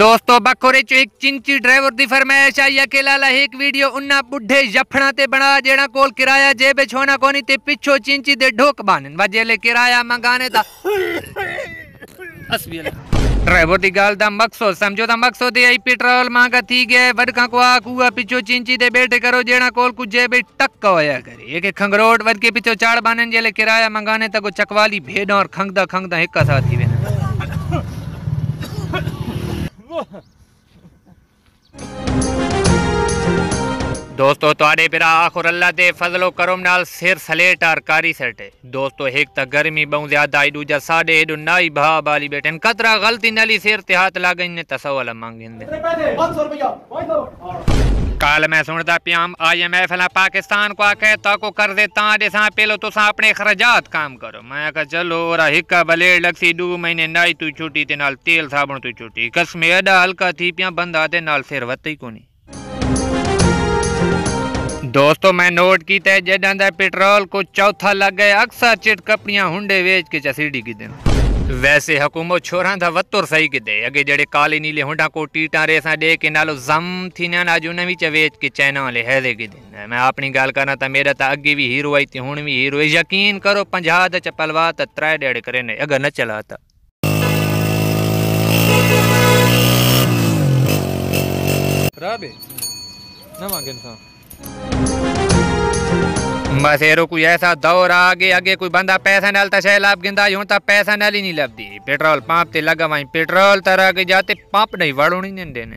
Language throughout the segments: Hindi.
दोस्तों बखोरे चो एक चिंची ड्राइवर दी फरमाइश आई के लाला एक वीडियो उन्ना बुढ़े जफड़ा ते बना जेड़ा कोल किराया जेबे छोना कोनी ते पिछो चिंची दे ढोक बानन वजेले किराया मंगाने दा ड्राइवर दी गाल दा मकसद समझो दा मकसद है पेट्रोल महंगा थी गया वडका को आकुआ पिछो चिंची दे बैठे करो जेड़ा कोल कुछ जेबे टक होया करे एक खंगरोट वर के पिछो चाड़ बानन जेले किराया मंगाने ता को चकवाली भेड़ और खंगदा खंगदा हिक्का साथ ही वेना दोस्तों तुहाडे बिरा आखिर अल्लाह दे फजलो करम नाल सिर सलेट और कारी सेट है। दोस्तों एक त गर्मी बहु ज्यादा आई दूजा साडे एडो नाई भा बाली बैठन कतरा गलती नाली सिर ते हाथ लागन ने तसवल मांगेंदे 500 रुपया काल मैं सुनता पियाम IMF ला पाकिस्तान को आके ताको कर दे ता दे सा पेलो तो सा अपने खर्चात काम करो मैं कहा चलो और हिक्का ब्लेड लगसी 2 महीने नाई तू छुट्टी ते नाल तेल साबुन तू छुट्टी कसम एडा हल्का थी पिया बंदा दे नाल सिर वत्ती कोनी। दोस्तों मैं नोट कीता है जडां दा पेट्रोल को चौथा लग गए अक्सर चिट कपड़ियां हुंडे वेच के चसीडी की दिन वैसे हुकूमत छोरा दा वत्तुर सही की दे अगे जड़े काले नीले हुंडा को टीटा रेसा दे के नालो जम थी ना नाजू नवी च वेच के चाइना वाले हैदे की दिन मैं अपनी गाल करना ता मेरा ता अगे भी हीरो आई ते हुण भी हीरो यकीन करो 50 दा चपलवा ता 3 डेढ़ करे ने अगर न चला ता राबे न मांगन सा बस एरो कोई ऐसा दौर आगे आगे कोई बंदा पैसा नाल ता शैल आप गिंदा यूं ता पैसा नाल ही नहीं लभदी पेट्रोल पंप ते लगा वहीं पेट्रोल तरह के जाते पंप नहीं वड़ो नहीं देने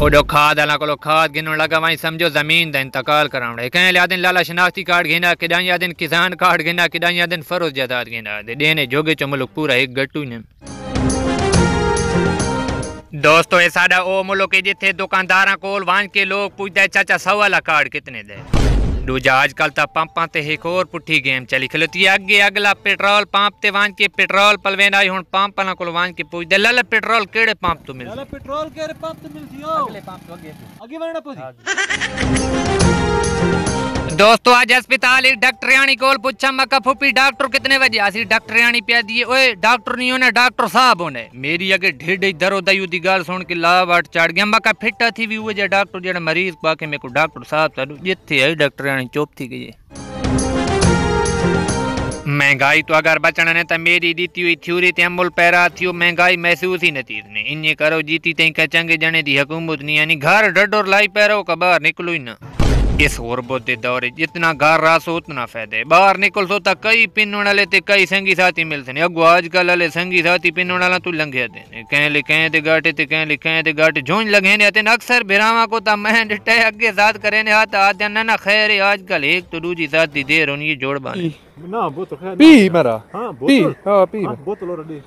ओडो खाद वाला को खाद गिनो लगा वहीं समझो जमीन दा इंतकाल करावड़े कहीं ला दिन लाला शनाख्ती कार्ड गिना किडाई दिन किसान कार्ड गिना किडाई दिन फरोज जायदाद गिना दे देने जोगे च मुल्क पूरा एक गट्टू ने। दोस्तों ये साडा ओ मुल्क है जिथे दुकानदारा कोल वांज के लोग पूछते चाचा 100 वाला कार्ड कितने दे दूजा आजकल ता पंपां ते एक और पुठी गेम चली खलोती अगे अगला पेट्रोल पंप ते वांज के पेट्रोल पलवेंदा हुन पंप वाला कोल वांज के पूछदे लाला पेट्रोल केड़े पंप तो मिलसी लाला पेट्रोल केड़े पंप तो मिलसी ओ अगले पंप तो आगे वणा पोसी। दोस्तों आज अस्पताल एक डॉक्टरियानी कोल पूछा मका फुपी डॉक्टर कितने बजे आसी डॉक्टरियानी पिया दिए ओए डॉक्टर नहीं होने डॉक्टर साहब होने मेरी अगे ढेड दरो दयू दी गाल सुन के लावाट चढ़ गया मका फिट थी भी वो जे डॉक्टर जेड़ा मरीज बाके मेरे को डॉक्टर साहब साडू जिथे है डॉक्टरियानी चुप थी गई महंगाई तो अगर बचना ने तो मेरी दीती हुई थ्योरी ते अमल पैरा थियो महंगाई महसूस ही नती ने इन्ने करो जीती ते चंगे जने दी हुकूमत नहीं यानी घर डडोर लाई पैरो का बाहर निकलो ही ना इस गुरबत दे दौरे जितना घर रासो उतना फायदे बाहर निकल सो ता कई पिनण वाले ते कई संगी साथी मिलते ने अगो आजकल वाले संगी साथी पिनण वाला तू लंघे दे कहीं दे गाटे ते कहीं दे गाटे झोंझ लगे ने ते अक्सर बिरावा को ता मैं डटे अगे साथ करे ने हाथ आ जाना ना खैर आजकल एक तो दूजी साथी देर होनी ये जोड़ बानी ना बोतल खैर पी मेरा हां बोतल हां पी बोतल और दे